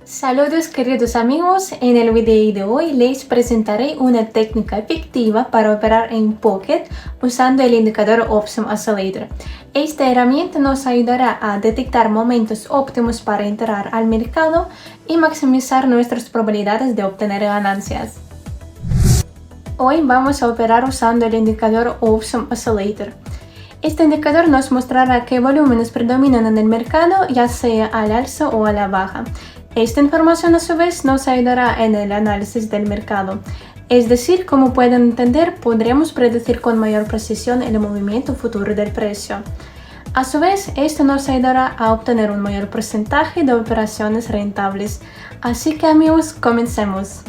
Saludos queridos amigos, en el video de hoy les presentaré una técnica efectiva para operar en Pocket usando el indicador Option Oscillator. Esta herramienta nos ayudará a detectar momentos óptimos para entrar al mercado y maximizar nuestras probabilidades de obtener ganancias. Hoy vamos a operar usando el indicador Option Oscillator. Este indicador nos mostrará qué volúmenes predominan en el mercado, ya sea al alza o a la baja. Esta información a su vez nos ayudará en el análisis del mercado. Es decir, como pueden entender, podremos predecir con mayor precisión el movimiento futuro del precio. A su vez, esto nos ayudará a obtener un mayor porcentaje de operaciones rentables. Así que amigos, comencemos.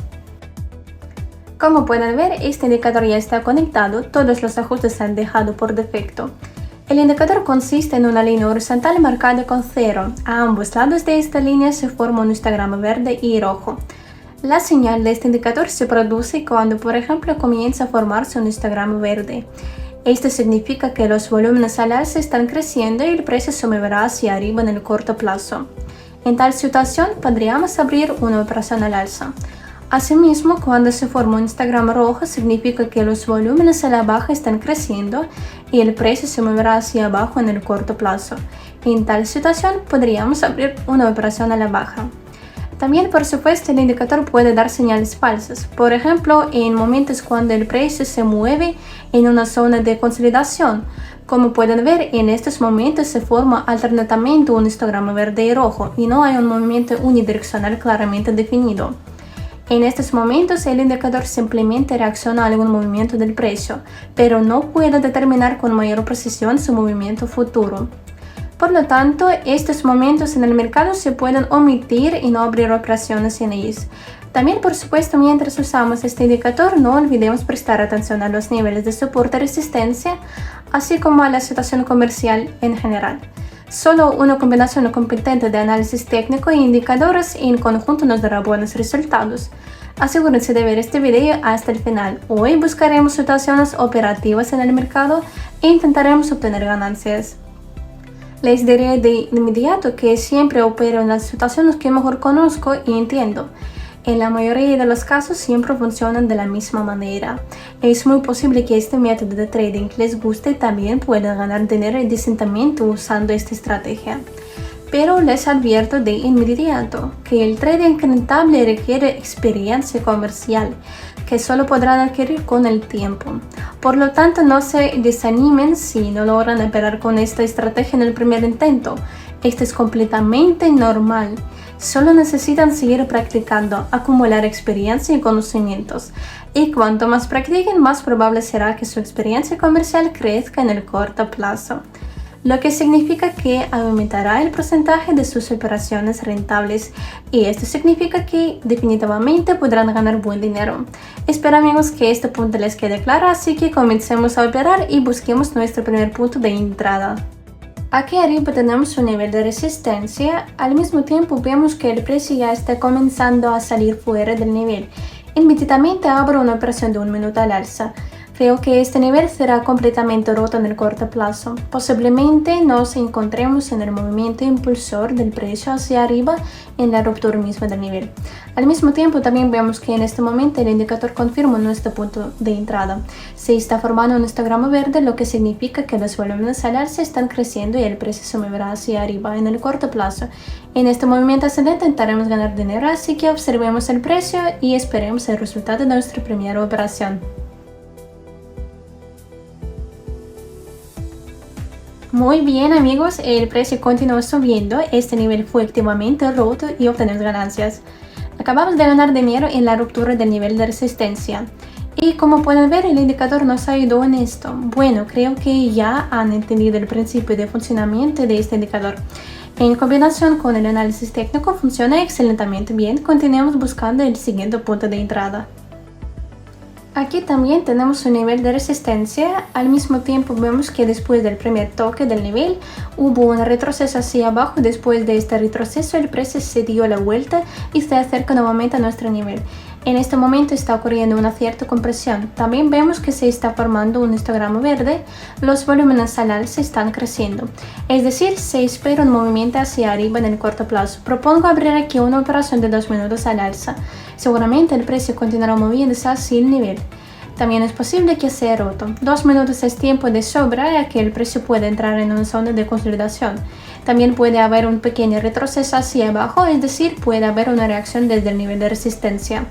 Como pueden ver, este indicador ya está conectado, todos los ajustes se han dejado por defecto. El indicador consiste en una línea horizontal marcada con 0. A ambos lados de esta línea se forma un histograma verde y rojo. La señal de este indicador se produce cuando, por ejemplo, comienza a formarse un histograma verde. Esto significa que los volúmenes al alza están creciendo y el precio se moverá hacia arriba en el corto plazo. En tal situación, podríamos abrir una operación al alza. Asimismo, cuando se forma un histograma rojo, significa que los volúmenes a la baja están creciendo y el precio se moverá hacia abajo en el corto plazo. En tal situación, podríamos abrir una operación a la baja. También, por supuesto, el indicador puede dar señales falsas. Por ejemplo, en momentos cuando el precio se mueve en una zona de consolidación. Como pueden ver, en estos momentos se forma alternatamente un histograma verde y rojo y no hay un movimiento unidireccional claramente definido. En estos momentos, el indicador simplemente reacciona a algún movimiento del precio, pero no puede determinar con mayor precisión su movimiento futuro. Por lo tanto, estos momentos en el mercado se pueden omitir y no abrir operaciones en ellos. También, por supuesto, mientras usamos este indicador, no olvidemos prestar atención a los niveles de soporte y resistencia, así como a la situación comercial en general. Solo una combinación competente de análisis técnico e indicadores en conjunto nos dará buenos resultados. Asegúrense de ver este video hasta el final. Hoy buscaremos situaciones operativas en el mercado e intentaremos obtener ganancias. Les diré de inmediato que siempre opero en las situaciones que mejor conozco y entiendo. En la mayoría de los casos siempre funcionan de la misma manera. Es muy posible que este método de trading les guste y también puedan ganar dinero decentemente usando esta estrategia. Pero les advierto de inmediato que el trading rentable requiere experiencia comercial, que solo podrán adquirir con el tiempo. Por lo tanto, no se desanimen si no logran operar con esta estrategia en el primer intento. Esto es completamente normal. Solo necesitan seguir practicando, acumular experiencia y conocimientos. Y cuanto más practiquen, más probable será que su experiencia comercial crezca en el corto plazo. Lo que significa que aumentará el porcentaje de sus operaciones rentables. Y esto significa que definitivamente podrán ganar buen dinero. Espero amigos que este punto les quede claro, así que comencemos a operar y busquemos nuestro primer punto de entrada. Aquí arriba tenemos un nivel de resistencia, al mismo tiempo vemos que el precio ya está comenzando a salir fuera del nivel. Inmediatamente abro una operación de 1 minuto al alza. Creo que este nivel será completamente roto en el corto plazo. Posiblemente nos encontremos en el movimiento impulsor del precio hacia arriba en la ruptura misma del nivel. Al mismo tiempo también vemos que en este momento el indicador confirma nuestro punto de entrada. Se está formando un histograma verde, lo que significa que los volúmenes al alza están creciendo y el precio se moverá hacia arriba en el corto plazo. En este movimiento ascendente intentaremos ganar dinero, así que observemos el precio y esperemos el resultado de nuestra primera operación. Muy bien amigos, el precio continúa subiendo, este nivel fue activamente roto y obtenemos ganancias. Acabamos de ganar dinero en la ruptura del nivel de resistencia. Y como pueden ver, el indicador nos ayudó en esto. Bueno, creo que ya han entendido el principio de funcionamiento de este indicador. En combinación con el análisis técnico funciona excelentemente bien. Continuemos buscando el siguiente punto de entrada. Aquí también tenemos un nivel de resistencia, al mismo tiempo vemos que después del primer toque del nivel hubo un retroceso hacia abajo. Después de este retroceso el precio se dio la vuelta y se acerca nuevamente a nuestro nivel. En este momento está ocurriendo una cierta compresión. También vemos que se está formando un histograma verde, los volúmenes al alza están creciendo. Es decir, se espera un movimiento hacia arriba en el corto plazo. Propongo abrir aquí una operación de 2 minutos al alza. Seguramente el precio continuará moviéndose hacia el nivel. También es posible que sea roto. 2 minutos es tiempo de sobra ya que el precio puede entrar en una zona de consolidación. También puede haber un pequeño retroceso hacia abajo, es decir, puede haber una reacción desde el nivel de resistencia.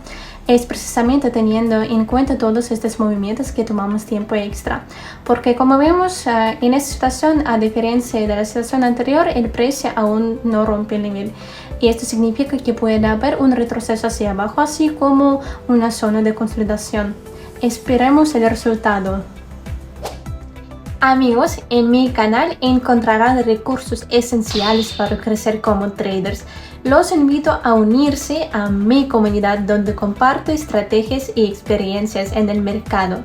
Es precisamente teniendo en cuenta todos estos movimientos que tomamos tiempo extra. Porque como vemos, en esta situación, a diferencia de la situación anterior, el precio aún no rompe el nivel. Y esto significa que puede haber un retroceso hacia abajo, así como una zona de consolidación. Esperemos el resultado. Amigos, en mi canal encontrarán recursos esenciales para crecer como traders. Los invito a unirse a mi comunidad donde comparto estrategias y experiencias en el mercado.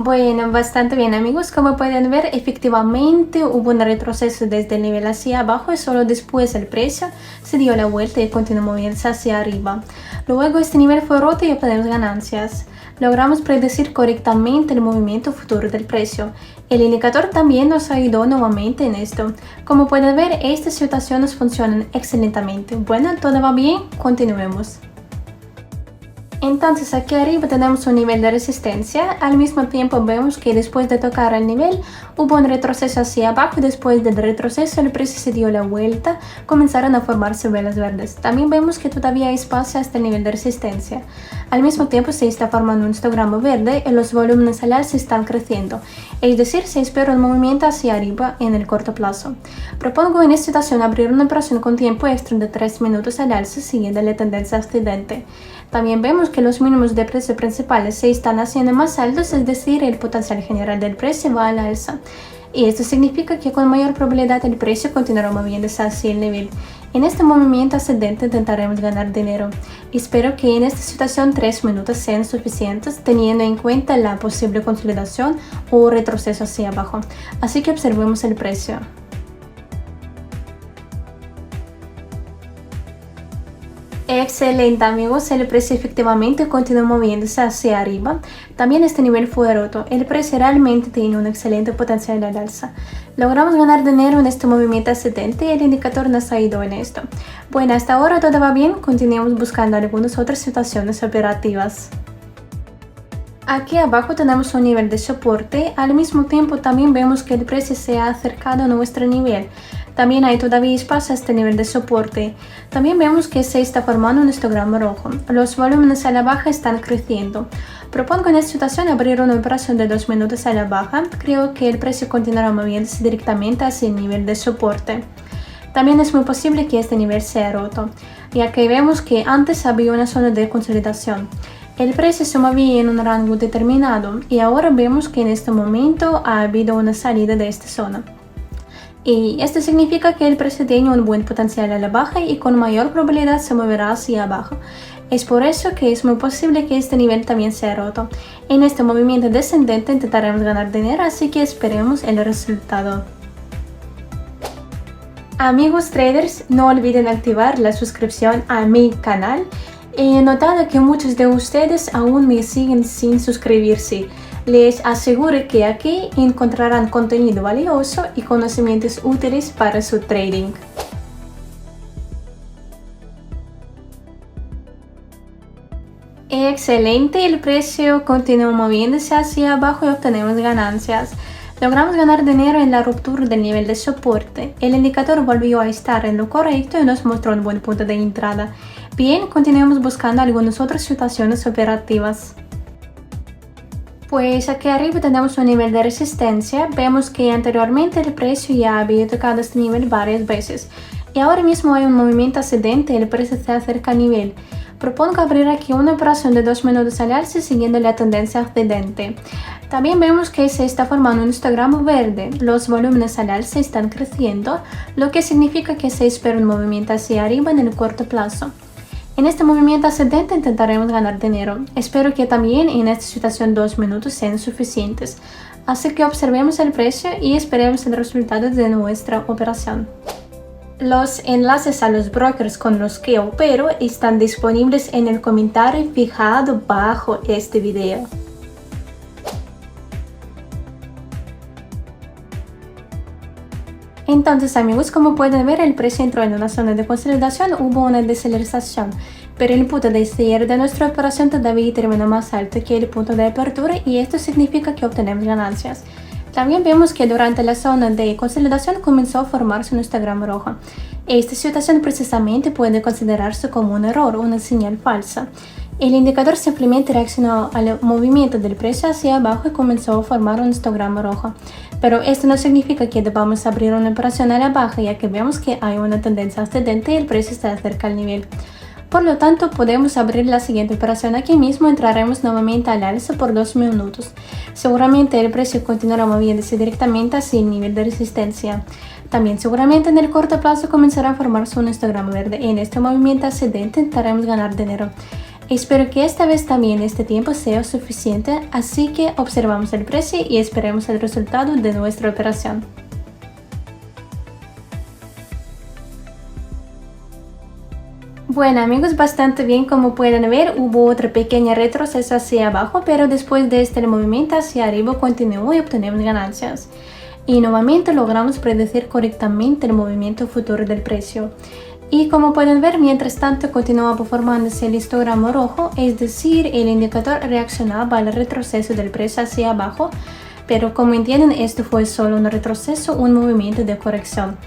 Bueno, bastante bien amigos, como pueden ver efectivamente hubo un retroceso desde el nivel hacia abajo y solo después el precio se dio la vuelta y continuó moviéndose hacia arriba. Luego este nivel fue roto y obtenemos ganancias. Logramos predecir correctamente el movimiento futuro del precio. El indicador también nos ayudó nuevamente en esto. Como pueden ver, estas situaciones funcionan excelentemente. Bueno, todo va bien, continuemos. Entonces aquí arriba tenemos un nivel de resistencia, al mismo tiempo vemos que después de tocar el nivel hubo un retroceso hacia abajo y después del retroceso el precio se dio la vuelta, comenzaron a formarse velas verdes. También vemos que todavía hay espacio hasta el nivel de resistencia. Al mismo tiempo se está formando un histograma verde y los volúmenes al alza están creciendo, es decir, se espera un movimiento hacia arriba en el corto plazo. Propongo en esta situación abrir una operación con tiempo extra de 3 minutos al alza siguiendo la tendencia ascendente. También vemos que los mínimos de precio principales se están haciendo más altos, es decir, el potencial general del precio va al alza. Y esto significa que con mayor probabilidad el precio continuará moviéndose hacia el nivel. En este movimiento ascendente intentaremos ganar dinero. Espero que en esta situación 3 minutos sean suficientes teniendo en cuenta la posible consolidación o retroceso hacia abajo. Así que observemos el precio. Excelente amigos, el precio efectivamente continúa moviéndose hacia arriba. También este nivel fue roto, el precio realmente tiene un excelente potencial al alza. Logramos ganar dinero en este movimiento ascendente y el indicador nos ha ido en esto. Bueno, hasta ahora todo va bien, continuemos buscando algunas otras situaciones operativas. Aquí abajo tenemos un nivel de soporte, al mismo tiempo también vemos que el precio se ha acercado a nuestro nivel. También hay todavía espacio a este nivel de soporte. También vemos que se está formando un histograma rojo. Los volúmenes a la baja están creciendo. Propongo en esta situación abrir una operación de 2 minutos a la baja. Creo que el precio continuará moviéndose directamente hacia el nivel de soporte. También es muy posible que este nivel sea roto, ya que vemos que antes había una zona de consolidación. El precio se movía en un rango determinado y ahora vemos que en este momento ha habido una salida de esta zona. Y esto significa que el precio tiene un buen potencial a la baja y con mayor probabilidad se moverá hacia abajo. Es por eso que es muy posible que este nivel también sea roto. En este movimiento descendente intentaremos ganar dinero, así que esperemos el resultado. Amigos traders, no olviden activar la suscripción a mi canal. He notado que muchos de ustedes aún me siguen sin suscribirse. Les aseguro que aquí encontrarán contenido valioso y conocimientos útiles para su trading. Excelente, el precio continúa moviéndose hacia abajo y obtenemos ganancias. Logramos ganar dinero en la ruptura del nivel de soporte. El indicador volvió a estar en lo correcto y nos mostró un buen punto de entrada. Bien, continuemos buscando algunas otras situaciones operativas. Pues aquí arriba tenemos un nivel de resistencia. Vemos que anteriormente el precio ya había tocado este nivel varias veces. Y ahora mismo hay un movimiento ascendente y el precio se acerca al nivel. Propongo abrir aquí una operación de 2 minutos al alza siguiendo la tendencia ascendente. También vemos que se está formando un histograma verde. Los volúmenes al alza están creciendo, lo que significa que se espera un movimiento hacia arriba en el corto plazo. En este movimiento ascendente intentaremos ganar dinero. Espero que también en esta situación 2 minutos sean suficientes. Así que observemos el precio y esperemos el resultado de nuestra operación. Los enlaces a los brokers con los que opero están disponibles en el comentario fijado bajo este video. Entonces amigos, como pueden ver, el precio entró en una zona de consolidación, hubo una desaceleración, pero el punto de cierre de nuestra operación todavía terminó más alto que el punto de apertura y esto significa que obtenemos ganancias. También vemos que durante la zona de consolidación comenzó a formarse un histogram rojo. Esta situación precisamente puede considerarse como un error, una señal falsa. El indicador simplemente reaccionó al movimiento del precio hacia abajo y comenzó a formar un histograma rojo. Pero esto no significa que debamos abrir una operación a la baja, ya que vemos que hay una tendencia ascendente y el precio está cerca al nivel. Por lo tanto, podemos abrir la siguiente operación aquí mismo, entraremos nuevamente al alza por 2 minutos. Seguramente el precio continuará moviéndose directamente hacia el nivel de resistencia. También seguramente en el corto plazo comenzará a formarse un histograma verde. En este movimiento ascendente intentaremos ganar dinero. Espero que esta vez también este tiempo sea suficiente, así que observamos el precio y esperemos el resultado de nuestra operación. Bueno amigos, bastante bien, como pueden ver hubo otra pequeña retroceso hacia abajo, pero después de este movimiento hacia arriba continuó y obtenemos ganancias. Y nuevamente logramos predecir correctamente el movimiento futuro del precio. Y como pueden ver, mientras tanto continuaba formándose el histograma rojo, es decir, el indicador reaccionaba al retroceso del precio hacia abajo, pero como entienden, esto fue solo un retroceso, un movimiento de corrección.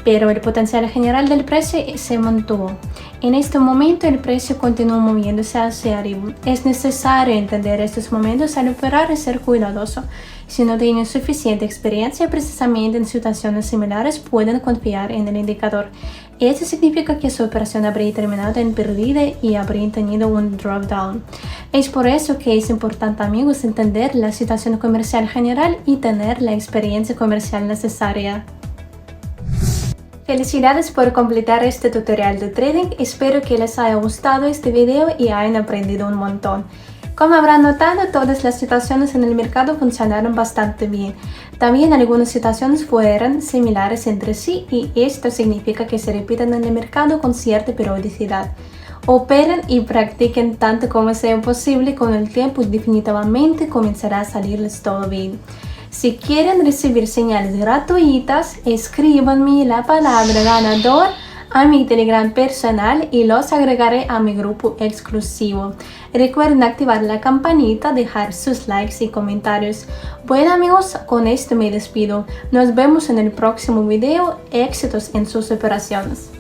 Pero el potencial general del precio se mantuvo. En este momento el precio continúa moviéndose hacia arriba. Es necesario entender estos momentos al operar y ser cuidadoso. Si no tienen suficiente experiencia, precisamente en situaciones similares pueden confiar en el indicador. Esto significa que su operación habría terminado en pérdida y habría tenido un drawdown. Es por eso que es importante, amigos, entender la situación comercial general y tener la experiencia comercial necesaria. Felicidades por completar este tutorial de trading, espero que les haya gustado este video y hayan aprendido un montón. Como habrán notado, todas las situaciones en el mercado funcionaron bastante bien. También algunas situaciones fueron similares entre sí y esto significa que se repiten en el mercado con cierta periodicidad. Operen y practiquen tanto como sea posible, con el tiempo definitivamente comenzará a salirles todo bien. Si quieren recibir señales gratuitas, escríbanme la palabra ganador a mi Telegram personal y los agregaré a mi grupo exclusivo. Recuerden activar la campanita, dejar sus likes y comentarios. Bueno amigos, con esto me despido. Nos vemos en el próximo video. Éxitos en sus operaciones.